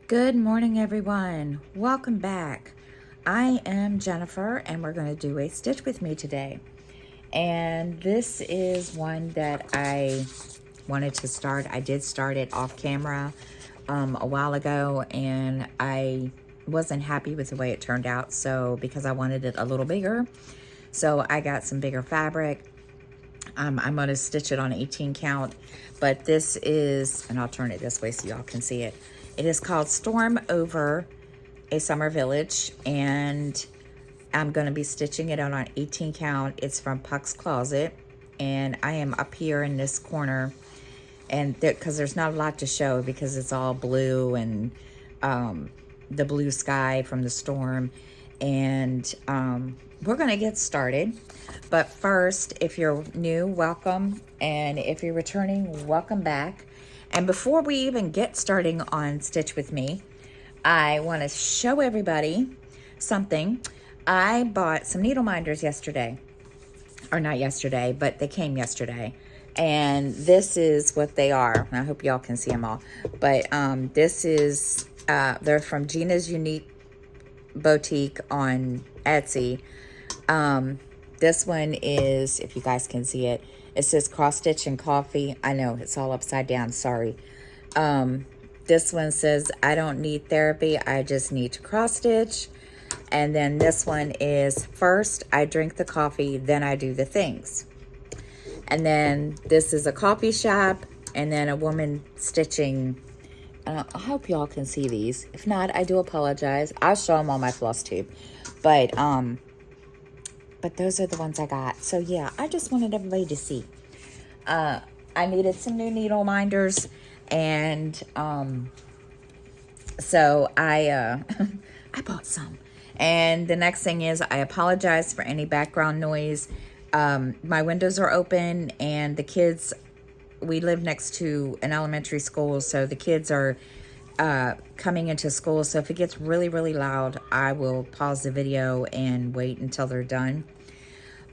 Good morning, everyone. Welcome back. I am Jennifer, and we're going to do a stitch with me today. And this is one that I wanted to start. I did start it off camera a while ago, and I wasn't happy with the way it turned out. So, because I wanted it a little bigger, so I got some bigger fabric. I'm going to stitch it on 18 count, but this is, and I'll turn it this way so y'all can see it. It is called Storm Over a Summer Village, and I'm going to be stitching it on 18 count. It's from Puck's Closet, and I am up here in this corner, and because there's not a lot to show because it's all blue and the blue sky from the storm, and we're going to get started. But first, if you're new, welcome, and if you're returning, welcome back. And before we even get starting on Stitch With Me, I want to show everybody something. I bought some needle minders yesterday, or not yesterday, but they came yesterday. And this is what they are. I hope y'all can see them all. But this is, they're from Gina's Unique Boutique on Etsy. This one is, if you guys can see it, it says cross stitch and coffee. I know it's all upside down, sorry. This one says, I don't need therapy, I just need to cross stitch. And then this one is, first I drink the coffee, then I do the things. And then this is a coffee shop, and then a woman stitching. I hope y'all can see these. If not, I do apologize. I'll show them on my floss tube. But those are the ones I got. So yeah, I just wanted everybody to see. I needed some new needle minders, and so I I bought some. And the next thing is, I apologize for any background noise. My windows are open, and the kids, we live next to an elementary school, so the kids are coming into school. So if it gets really, really loud, I will pause the video and wait until they're done.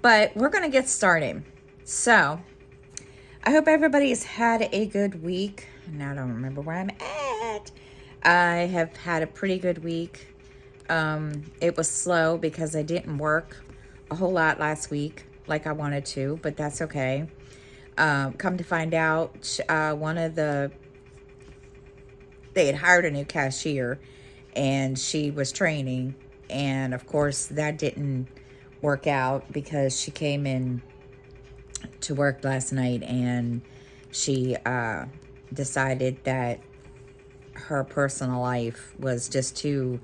But we're going to get started. So I hope everybody's had a good week. And I don't remember where I'm at. I have had a pretty good week. It was slow because I didn't work a whole lot last week like I wanted to, but that's okay. Come to find out, they had hired a new cashier, and she was training, and of course that didn't work out because she came in to work last night, and she decided that her personal life was just too,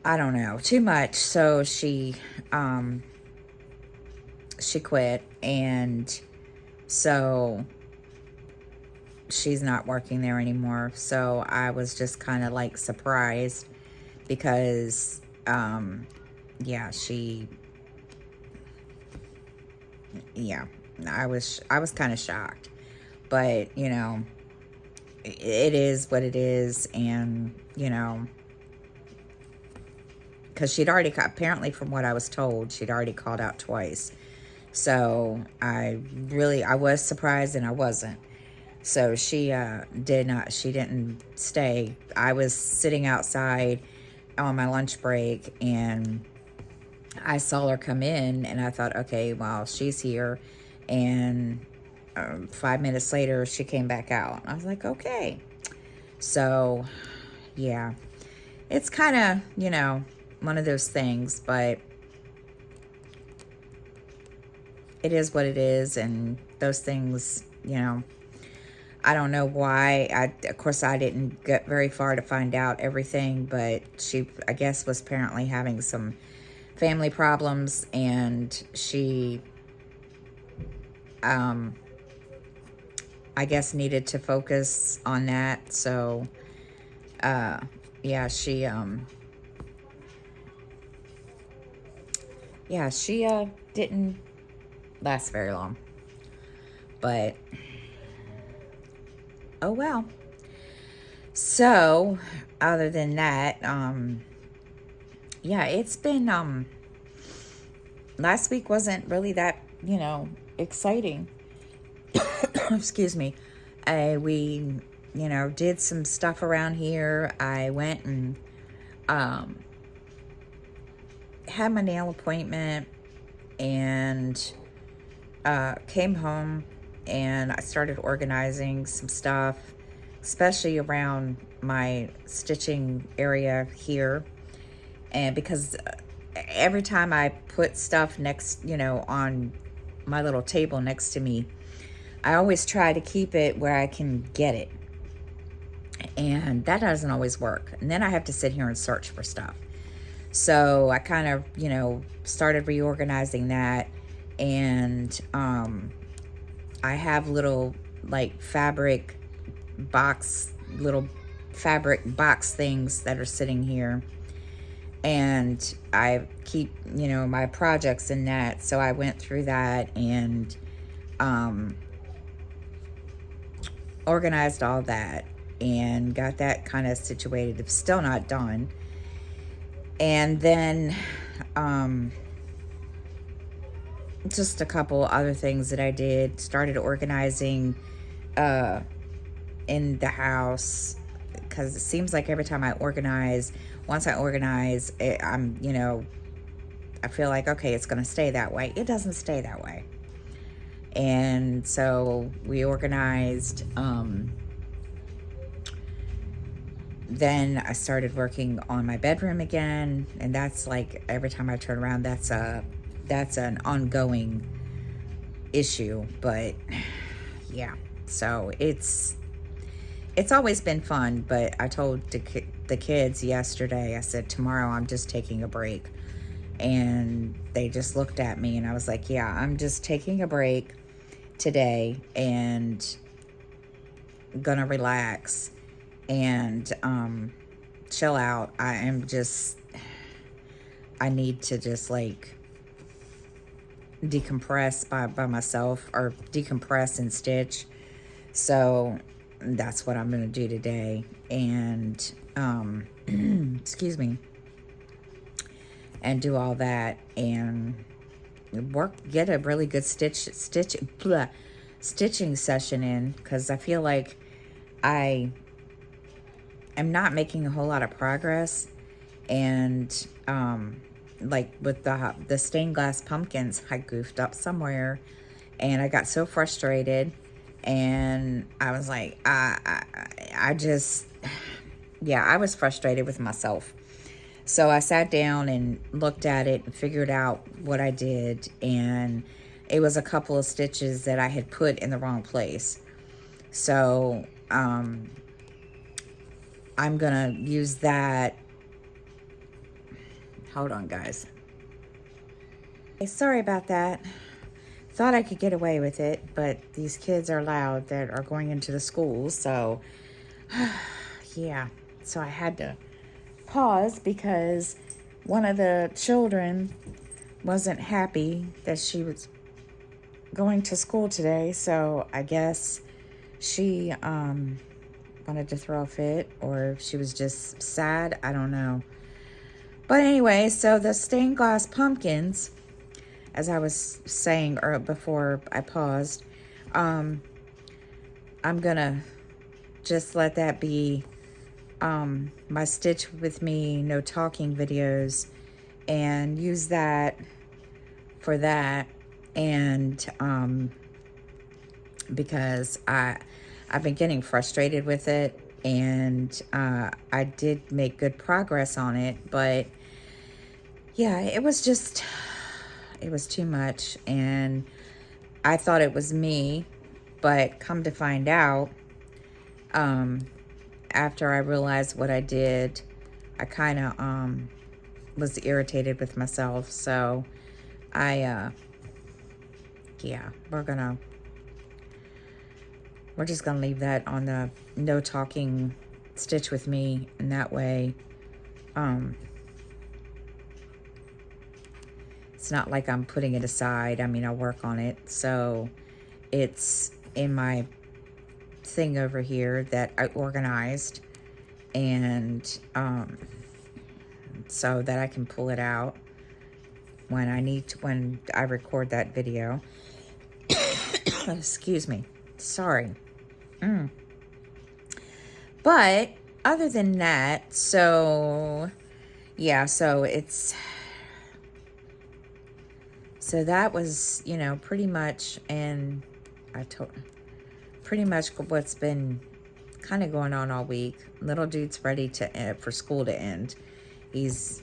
I don't know, too much. So she quit, and so she's not working there anymore. So I was just kind of like surprised because yeah, I was kind of shocked. But you know, it is what it is. And you know, because she'd already, apparently from what I was told, she'd already called out twice. So I was surprised, and I wasn't. So she didn't stay. I was sitting outside on my lunch break, and I saw her come in, and I thought, okay, well, she's here. And 5 minutes later, she came back out. I was like, okay. So, yeah. It's kind of, you know, one of those things, but it is what it is. And those things, you know, I don't know why. Of course, I didn't get very far to find out everything, but she, I guess, was apparently having some family problems, and she, I guess, needed to focus on that. So, yeah, she didn't last very long. But oh well. So other than that, yeah, it's been last week wasn't really that, you know, exciting. Excuse me. We you know, did some stuff around here. I went and had my nail appointment and came home, and I started organizing some stuff, especially around my stitching area here. And because every time I put stuff next, you know, on my little table next to me, I always try to keep it where I can get it. And that doesn't always work. And then I have to sit here and search for stuff. So I kind of, you know, started reorganizing that. And I have little like little fabric box things that are sitting here. And I keep, you know, my projects in that. So I went through that and organized all that and got that kind of situated. It's still not done. And then just a couple other things that I did. Started organizing in the house, because it seems like every time I organize, once I organize, I'm, you know, I feel like, okay, it's going to stay that way. It doesn't stay that way. And so we organized. Then I started working on my bedroom again, and that's like every time I turn around, that's an ongoing issue. But yeah, so it's always been fun. But I told the kids yesterday, I said, tomorrow I'm just taking a break. And they just looked at me, and I was like, yeah, I'm just taking a break today and gonna relax and chill out. I need to just like decompress by myself, or decompress and stitch. So that's what I'm gonna do today. And excuse me, and do all that and get a really good stitching session in, because I feel like I am not making a whole lot of progress. And like with the stained glass pumpkins, I goofed up somewhere, and I got so frustrated, and I was like, I just, yeah, I was frustrated with myself. So I sat down and looked at it and figured out what I did, and it was a couple of stitches that I had put in the wrong place. So I'm gonna use that. Hold on, guys. Hey, sorry about that. Thought I could get away with it, but these kids are loud that are going into the schools. So yeah, so I had to pause because one of the children wasn't happy that she was going to school today. So I guess she wanted to throw a fit, or she was just sad. I don't know. But anyway, so the stained glass pumpkins, as I was saying before I paused, I'm gonna just let that be my stitch with me, no talking videos, and use that for that. And because I've been getting frustrated with it, and I did make good progress on it, but yeah, it was too much, and I thought it was me, but come to find out, after I realized what I did, I kind of was irritated with myself. So yeah, we're just gonna leave that on the no talking stitch with me, and that way it's not like I'm putting it aside. I mean, I'll work on it. So it's in my thing over here that I organized, and so that I can pull it out when I record that video. Excuse me. Sorry. But other than that, so yeah, so that was, pretty much, and I told pretty much what's been kind of going on all week. Little dude's ready to for school to end. He's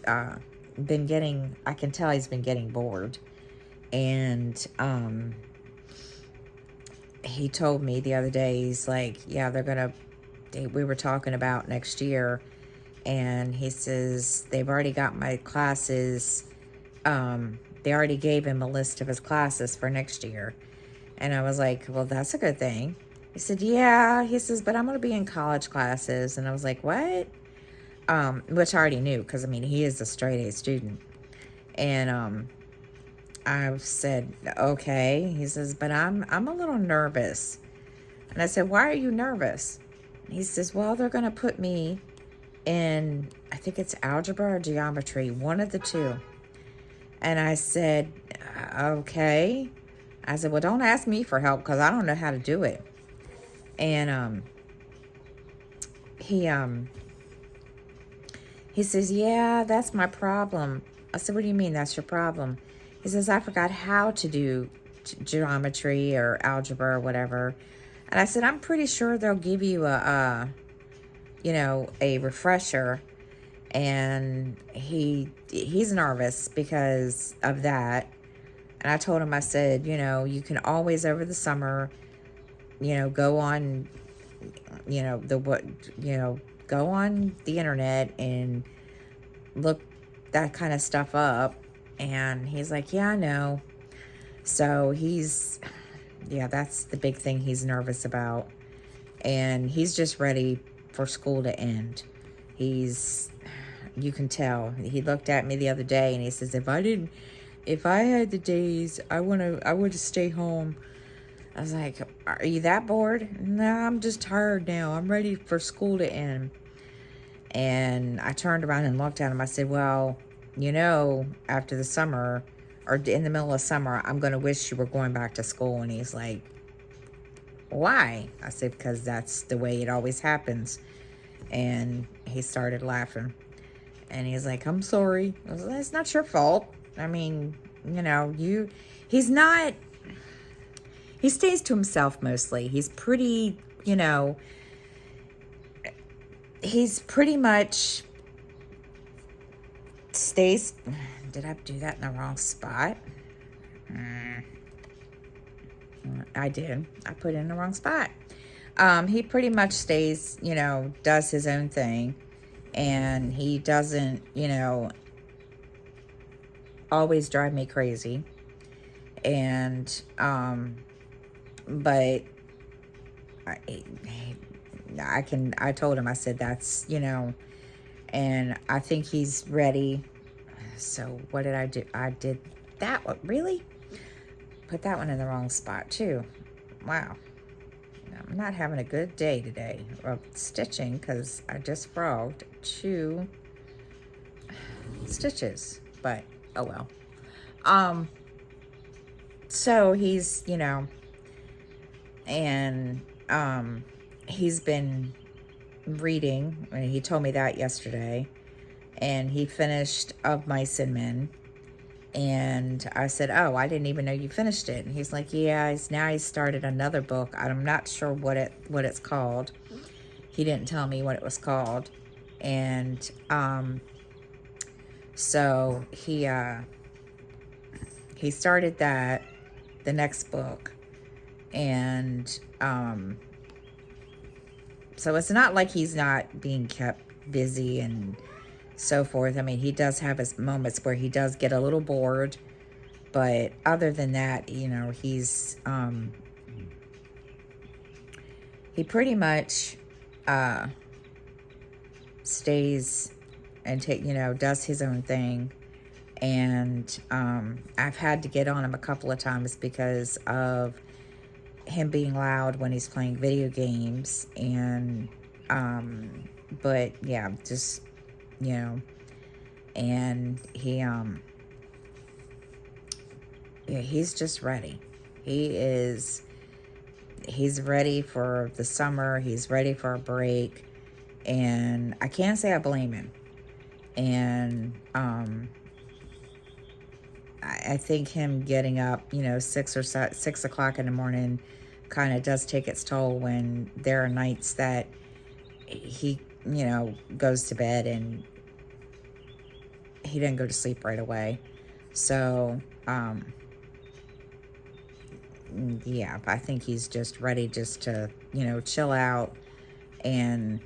been getting, I can tell he's been getting bored. And he told me the other day, he's like, yeah, we were talking about next year. And he says, they've already got my classes. They already gave him a list of his classes for next year. And I was like, well, that's a good thing. He said, yeah. He says, but I'm going to be in college classes. And I was like, what? Which I already knew, because, I mean, he is a straight A student. And I said, okay. He says, but I'm a little nervous. And I said, why are you nervous? And he says, well, they're going to put me in, I think it's algebra or geometry, one of the two. And I said, okay. I said, well, don't ask me for help, because I don't know how to do it. And he says, yeah, that's my problem. I said, what do you mean that's your problem? He says, I forgot how to do geometry or algebra or whatever. And I said, I'm pretty sure they'll give you a refresher. And he's nervous because of that. And I told him, I said, you can always over the summer, go on, go on the internet and look that kind of stuff up. And he's like, yeah, I know. So that's the big thing he's nervous about. And he's just ready for school to end. You can tell. He looked at me the other day and he says, if I had the days, I would stay home. I was like, are you that bored? No, I'm just tired now. I'm ready for school to end. And I turned around and looked at him. I said, well, after the summer, or in the middle of summer, I'm going to wish you were going back to school. And he's like, why? I said, because that's the way it always happens. And he started laughing. And he's like, I'm sorry. I was like, it's not your fault. I mean, he's not, he stays to himself mostly. He's pretty, he's pretty much stays, did I do that in the wrong spot? I did. I put it in the wrong spot. He pretty much stays, does his own thing. And he doesn't, always drive me crazy. And, but I told him, I said, that's, and I think he's ready. So what did I do? I did that one. Really? Put that one in the wrong spot too. Wow. I'm not having a good day today of stitching because I just frogged 2 stitches, but oh well. So he's, and he's been reading, and he told me that yesterday, and he finished Of Mice and Men. And I said, oh, I didn't even know you finished it. And he's like, yeah, he's started another book. I'm not sure what it's called. He didn't tell me what it was called. And so he started that, the next book. And so it's not like he's not being kept busy and so forth. I mean, he does have his moments where he does get a little bored, but other than that, he's he pretty much stays and does his own thing. And I've had to get on him a couple of times because of him being loud when he's playing video games. And but yeah, just and he's just ready. He's ready for the summer. He's ready for a break. And I can't say I blame him. And I think him getting up, 6 o'clock in the morning kind of does take its toll when there are nights that he, goes to bed and he didn't go to sleep right away. So, yeah, I think he's just ready just to, chill out and,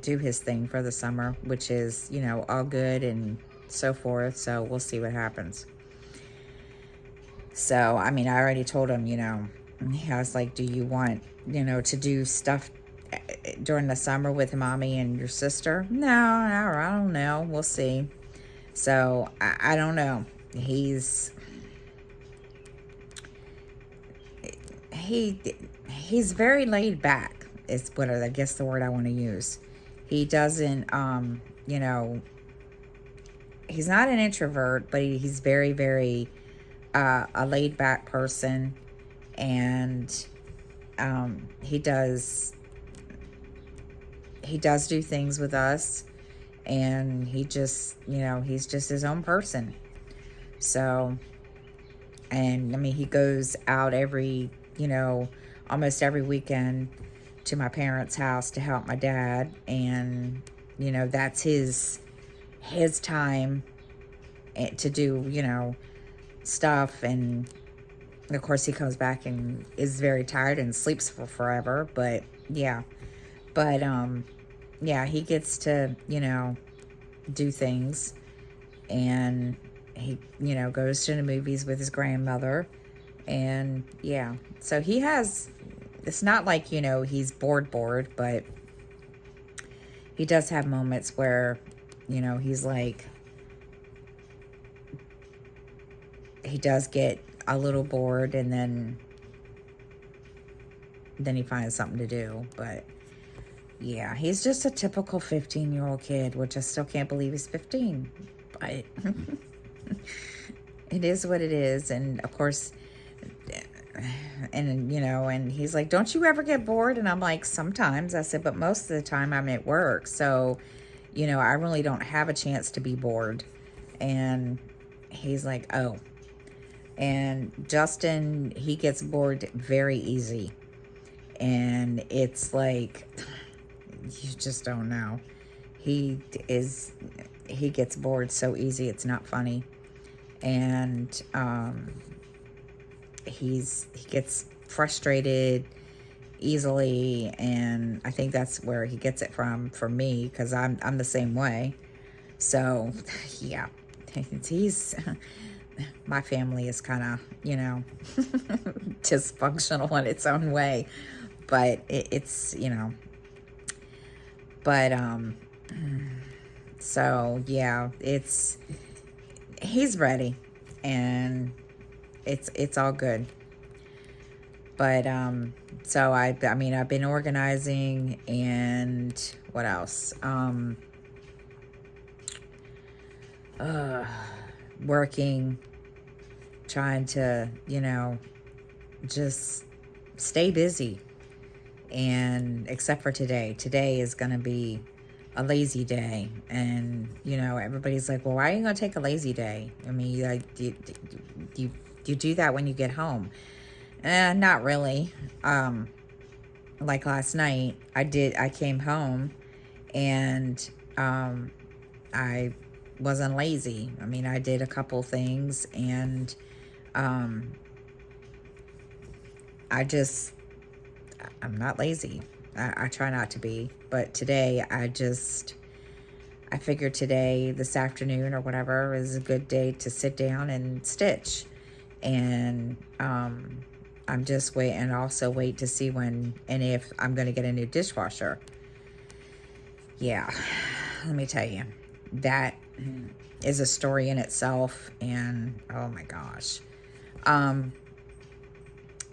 do his thing for the summer, which is, all good and so forth. So we'll see what happens. So, I mean, I already told him, I was like, do you want, to do stuff during the summer with mommy and your sister? No, I don't know. We'll see. So, I don't know. He's very laid back is what I guess the word I want to use. He doesn't, he's not an introvert, but he's very, very a laid back person. And he does do things with us, and he just, he's just his own person. So, and I mean, he goes out almost every weekend to my parents' house to help my dad. And, that's his time to do, stuff. And of course he comes back and is very tired and sleeps for forever. But yeah, yeah, he gets to, do things. And he, goes to the movies with his grandmother. And yeah, so he has, it's not like, he's bored, but he does have moments where, he's like, he does get a little bored, and then he finds something to do. But yeah, he's just a typical 15-year-old kid, which I still can't believe he's 15. But it is what it is. And of course, and and he's like, don't you ever get bored? And I'm like, sometimes. I said, but most of the time I'm at work, so I really don't have a chance to be bored. And he's like, oh. And Justin, he gets bored very easy. And it's like, you just don't know. He gets bored so easy, it's not funny. And he gets frustrated easily, and I think that's where he gets it from me, because I'm the same way. So yeah, he's my family is kind of dysfunctional in its own way, but it's but so yeah, he's ready, and it's all good. But so I mean, I've been organizing, and what else? Working, trying to, just stay busy. And except for today is going to be a lazy day. And, everybody's like, well, why are you going to take a lazy day? I mean, you do that when you get home. Not really. Like last night, I came home, and I wasn't lazy. I mean, I did a couple things, and I'm not lazy. I try not to be. But today, I figured this afternoon or whatever, is a good day to sit down and stitch. And I'm just wait to see when and if I'm going to get a new dishwasher. Yeah, let me tell you, that is a story in itself. And oh my gosh,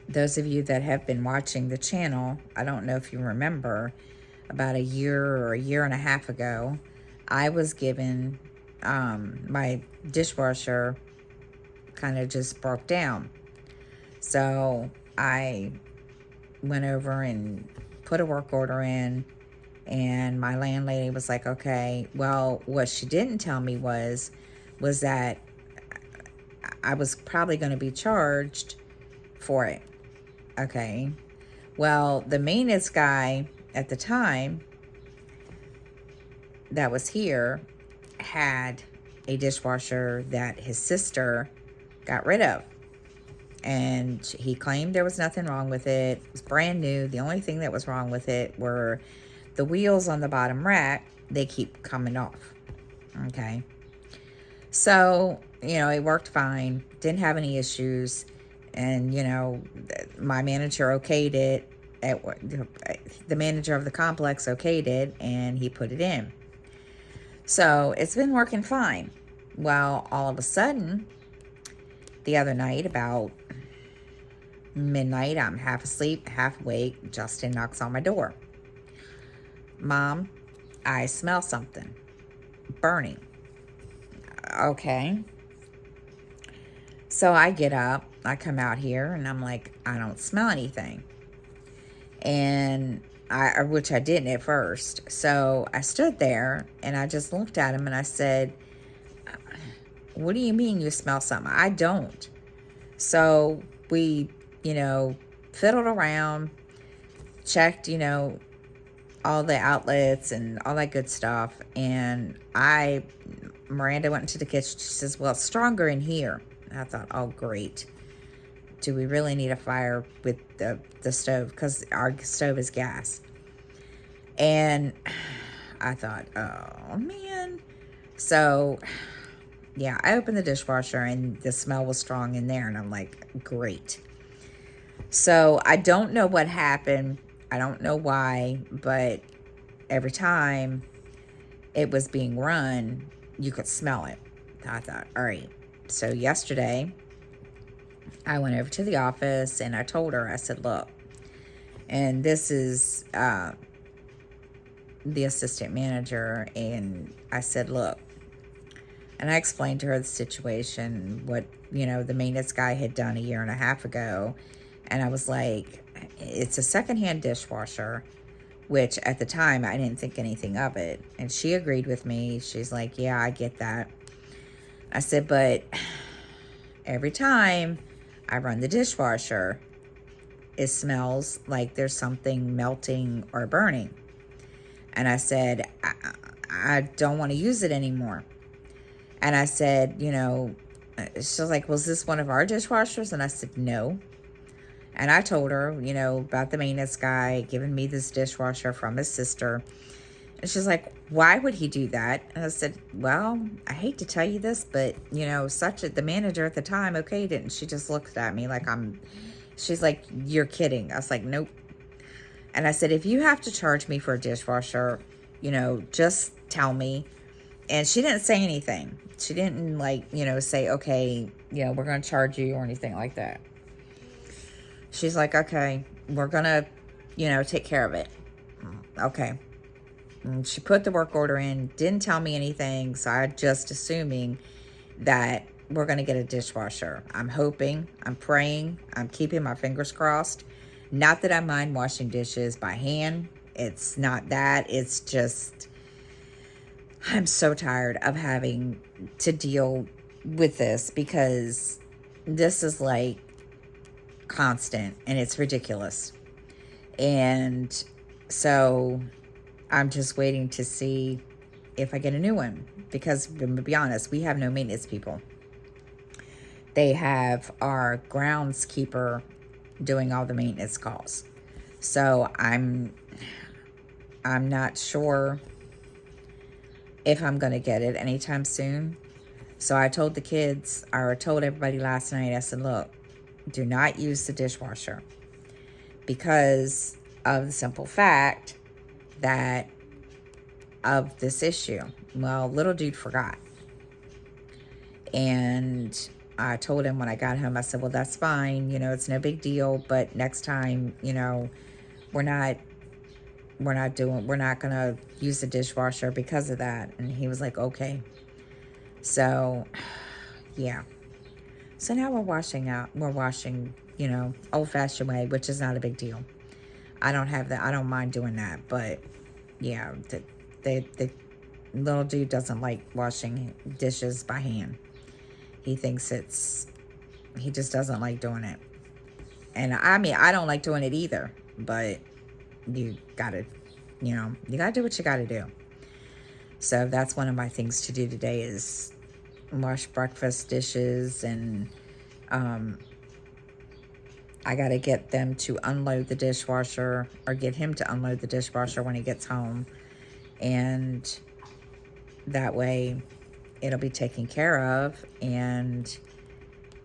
those of you that have been watching the channel, I don't know if you remember, about a year or a year and a half ago, I was given my dishwasher kind of just broke down. So I went over and put a work order in, And my landlady was like, okay. Well, what she didn't tell me was that I was probably going to be charged for it. Okay. Well, the maintenance guy at the time that was here had a dishwasher that his sister got rid of. And he claimed there was nothing wrong with it. It was brand new. The only thing that was wrong with it were the wheels on the bottom rack. They keep coming off. Okay. So, it worked fine. Didn't have any issues. And, my manager okayed it. The manager of the complex okayed it, and he put it in. So, it's been working fine. Well, all of a sudden, the other night, about midnight, I'm half asleep, half awake. Justin knocks on my door. Mom, I smell something burning. Okay. So I get up, I come out here, and I'm like, I don't smell anything. And which I didn't at first. So I stood there and I just looked at him and I said, what do you mean you smell something? I don't. So we, fiddled around, checked, all the outlets and all that good stuff. And Miranda went into the kitchen. She says, well, it's stronger in here. And I thought, oh, great. Do we really need a fire with the stove? Because our stove is gas. And I thought, oh, man. So, yeah, I opened the dishwasher and the smell was strong in there. And I'm like, great. So I don't know what happened. I don't know why. But every time it was being run, you could smell it. I thought, all right. So yesterday, I went over to the office and I told her, I said, look, and this is the assistant manager, and I said, look, and I explained to her the situation, what, the maintenance guy had done a year and a half ago. And I was like, it's a secondhand dishwasher, which at the time I didn't think anything of it. And she agreed with me. She's like, yeah, I get that. I said, but every time I run the dishwasher, it smells like there's something melting or burning. And I said, I don't want to use it anymore. And I said, she's like, was this one of our dishwashers? And I said, no. And I told her, about the maintenance guy giving me this dishwasher from his sister. And she's like, why would he do that? And I said, well, I hate to tell you this, but, the manager at the time okayed it. And she just looked at me like she's like, you're kidding. I was like, nope. And I said, if you have to charge me for a dishwasher, just tell me. And she didn't say anything. She didn't say, okay, we're going to charge you or anything like that. She's like, okay, we're going to, take care of it. Okay. And she put the work order in, didn't tell me anything. So I'm just assuming that we're going to get a dishwasher. I'm hoping, I'm praying, I'm keeping my fingers crossed. Not that I mind washing dishes by hand. It's not that. It's just, I'm so tired of having to deal with this because this is like constant and it's ridiculous. And so I'm just waiting to see if I get a new one because, to be honest, we have no maintenance people. They have our groundskeeper doing all the maintenance calls. So I'm not sure if I'm going to get it anytime soon. So I told the kids, or told everybody last night, I said, look, do not use the dishwasher because of the simple fact that of this issue. Well, little dude forgot. And I told him when I got home, I said, well, that's fine. It's no big deal. But next time, we're not going to use the dishwasher because of that. And he was like, okay. So, yeah. So now we're washing, old fashioned way, which is not a big deal. I don't mind doing that, but yeah, the little dude doesn't like washing dishes by hand. He thinks he just doesn't like doing it. And I mean, I don't like doing it either, but you gotta, you gotta do what you gotta do. So that's one of my things to do today is wash breakfast dishes, and I got to get them to unload the dishwasher, or get him to unload the dishwasher when he gets home. And that way it'll be taken care of, and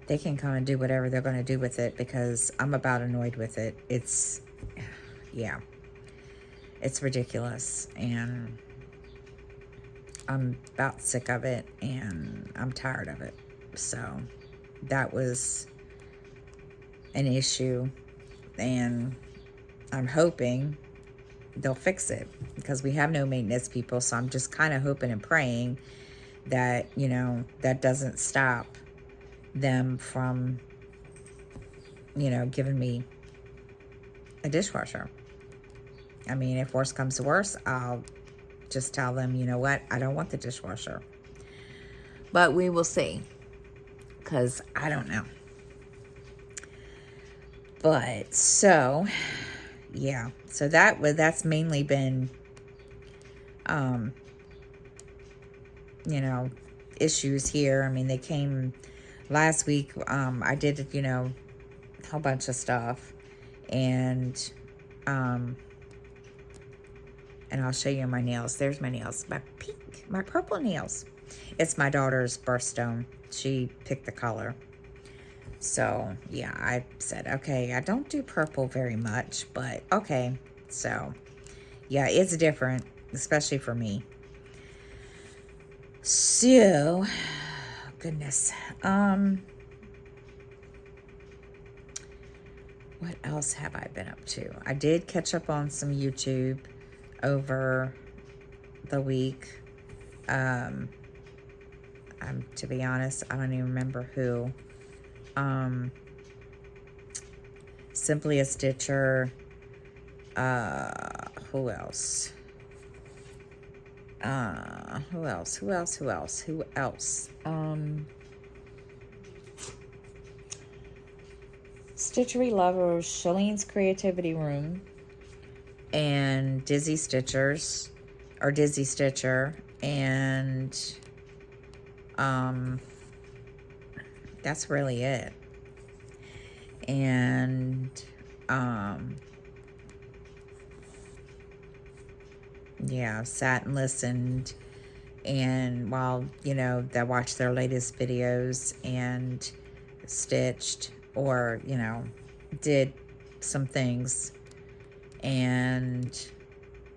they can come and do whatever they're going to do with it, because I'm about annoyed with it. Yeah, it's ridiculous. And I'm about sick of it, and I'm tired of it. So that was an issue, and I'm hoping they'll fix it, because we have no maintenance people. So I'm just kind of hoping and praying that, that doesn't stop them from, giving me a dishwasher. I mean, if worse comes to worse, I'll just tell them, you know what, I don't want the dishwasher. But we will see, because I don't know. But so, yeah, so that's mainly been, issues here. I mean, they came last week. I did, a whole bunch of stuff, and I'll show you my nails. There's my nails, my purple nails. It's my daughter's birthstone. She picked the color. So, yeah, I said, okay, I don't do purple very much, but okay. So, yeah, it's different, especially for me. So, goodness. What else have I been up to? I did catch up on some YouTube over the week. To be honest, I don't even remember who. Simply a Stitcher. Who else? Who else? Stitchery Lovers, Shalene's Creativity Room, and Dizzy Stitcher, and that's really it. And yeah, I've sat and listened, and while that watched their latest videos and stitched, or did some things, and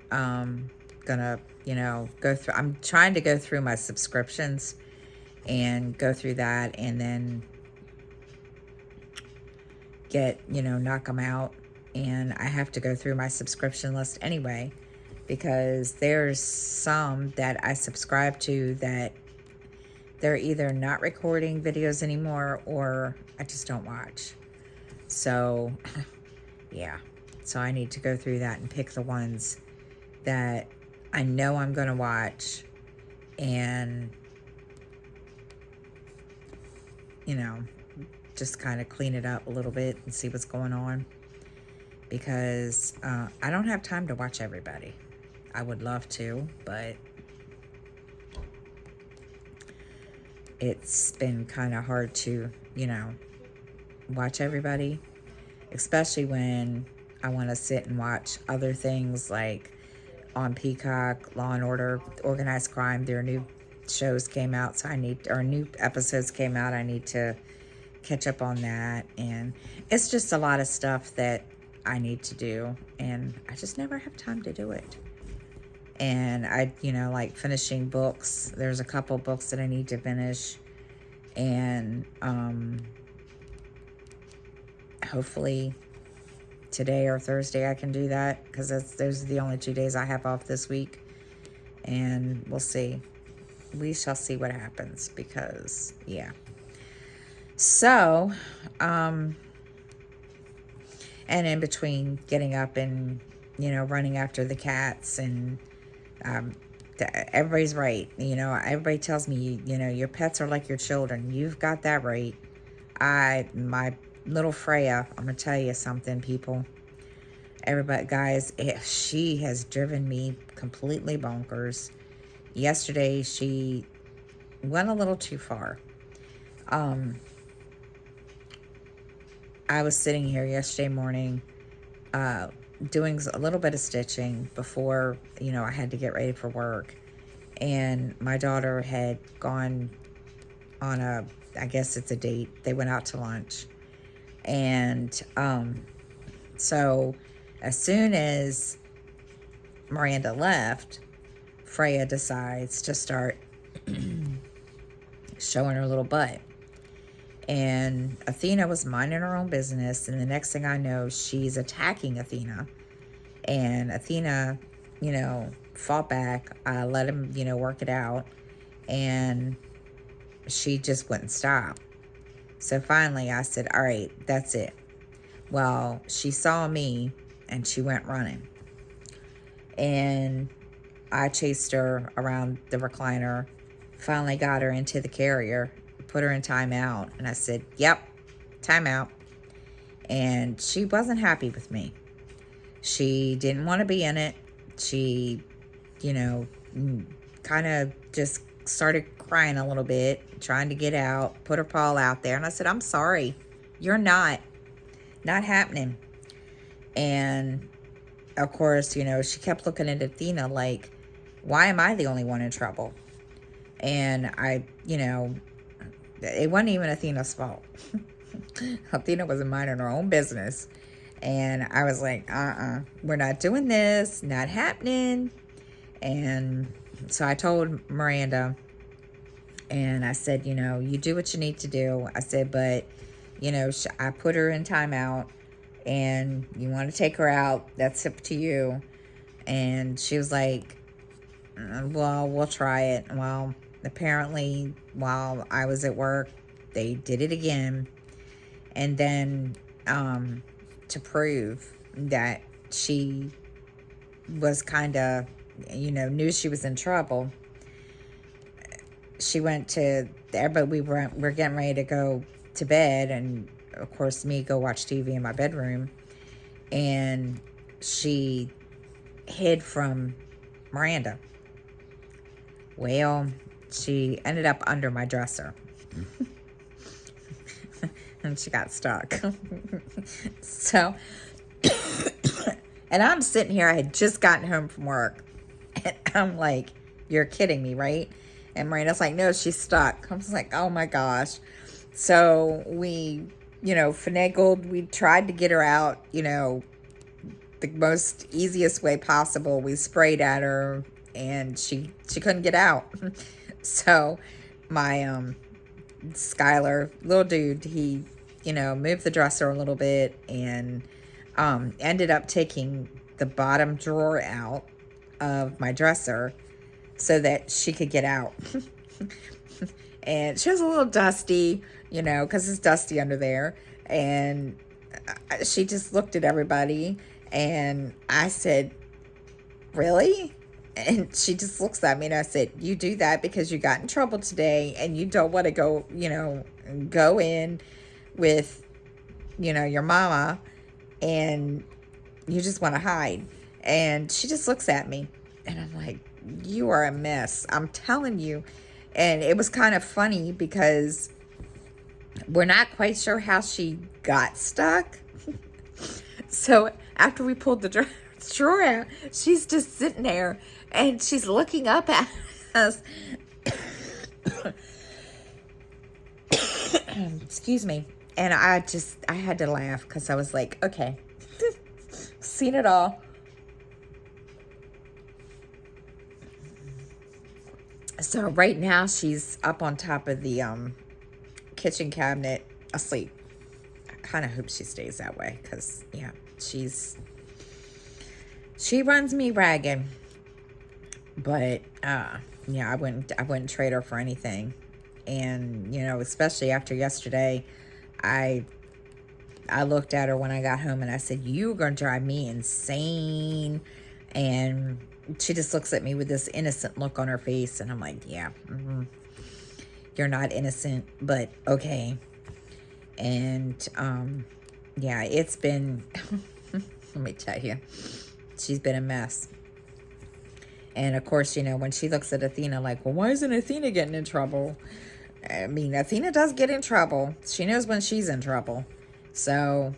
gonna go through, I'm trying to go through my subscriptions and go through that, and then get knock them out. And I have to go through my subscription list anyway, because there's some that I subscribe to that they're either not recording videos anymore, or I just don't watch. So yeah, so I need to go through that and pick the ones that I know I'm going to watch, and just kind of clean it up a little bit and see what's going on, because I don't have time to watch everybody. I would love to, but it's been kind of hard to, watch everybody, especially when I want to sit and watch other things like on Peacock, Law and Order, Organized Crime. Their new shows came out, so new episodes came out. I need to catch up on that, and it's just a lot of stuff that I need to do, and I just never have time to do it. And I, like finishing books. There's a couple books that I need to finish, and hopefully today or Thursday I can do that, because those are the only 2 days I have off this week, and we'll see. We shall see what happens, because yeah. So, and in between getting up and running after the cats. And um, everybody's right. Everybody tells me, your pets are like your children. You've got that right. My little Freya, I'm going to tell you something, people. Everybody, guys, she has driven me completely bonkers. Yesterday, she went a little too far. I was sitting here yesterday morning, doing a little bit of stitching before, I had to get ready for work. And my daughter had gone on I guess it's a date. They went out to lunch. And so as soon as Miranda left, Freya decides to start showing her little butt. And Athena was minding her own business, and the next thing I know, she's attacking Athena. And Athena, fought back, let him, work it out, and she just wouldn't stop. So finally I said, all right, that's it. Well, she saw me, and she went running. And I chased her around the recliner, finally got her into the carrier, put her in timeout, and I said, yep, timeout. And she wasn't happy with me. She didn't want to be in it. She, kind of just started crying a little bit, trying to get out, put her paw out there. And I said, I'm sorry, you're not happening. And of course, she kept looking at Athena like, why am I the only one in trouble? And it wasn't even Athena's fault. Athena was minding her own business. And I was like, we're not doing this, not happening. And so I told Miranda, and I said, you do what you need to do. I said, but, I put her in timeout, and you want to take her out, that's up to you. And she was like, well, we'll try it. Well, apparently, while I was at work, they did it again. And then, to prove that she was kind of, knew she was in trouble, she went to there, but we're getting ready to go to bed, and of course me go watch TV in my bedroom, and she hid from Miranda. Well, she ended up under my dresser. And she got stuck. So, and I'm sitting here, I had just gotten home from work, and I'm like, you're kidding me, right? And Miranda's like, no, she's stuck. I was like, oh my gosh. So we, finagled. We tried to get her out, the most easiest way possible. We sprayed at her, and she couldn't get out. So my Skylar, little dude, he moved the dresser a little bit, and ended up taking the bottom drawer out of my dresser so that she could get out. And she was a little dusty, because it's dusty under there. And she just looked at everybody, and I said, really? And she just looks at me, and I said, you do that because you got in trouble today, and you don't want to go, go in with, your mama, and you just want to hide. And she just looks at me, and I'm like, you are a mess, I'm telling you. And it was kind of funny because we're not quite sure how she got stuck. So after we pulled the drawer out, she's just sitting there, and she's looking up at us. Excuse me. And I had to laugh, because I was like, okay, seen it all. So right now she's up on top of the kitchen cabinet asleep. I kind of hope she stays that way, because yeah, she runs me ragged. But yeah, I wouldn't trade her for anything. And especially after yesterday, I I looked at her when I got home and I said, "You're going to drive me insane." And she just looks at me with this innocent look on her face. And I'm like, yeah, you're not innocent, but okay. And, yeah, it's been, let me tell you, she's been a mess. And of course, you know, when she looks at Athena like, well, why isn't Athena getting in trouble? I mean, Athena does get in trouble. She knows when she's in trouble. So,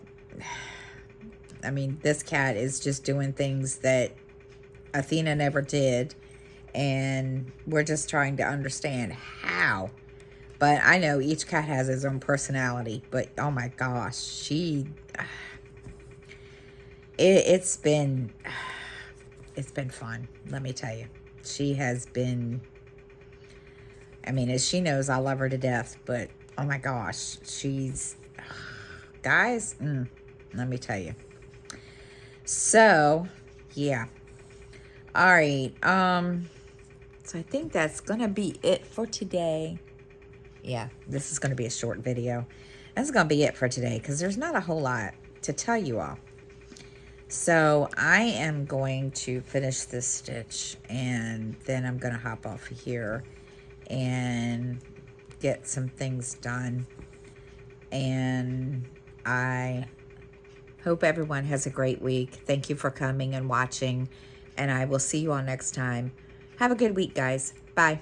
I mean, this cat is just doing things that Athena never did. And we're just trying to understand how. But I know each cat has his own personality. But, oh my gosh, it's been fun, let me tell you. She has been, I mean, as she knows, I love her to death. But, oh my gosh, she's, guys, let me tell you. So, yeah. All right. So I think that's going to be it for today. Yeah, this is going to be a short video. That's going to be it for today because there's not a whole lot to tell you all. So I am going to finish this stitch and then I'm going to hop off here and get some things done. And I hope everyone has a great week. Thank you for coming and watching. And I will see you all next time. Have a good week, guys. Bye.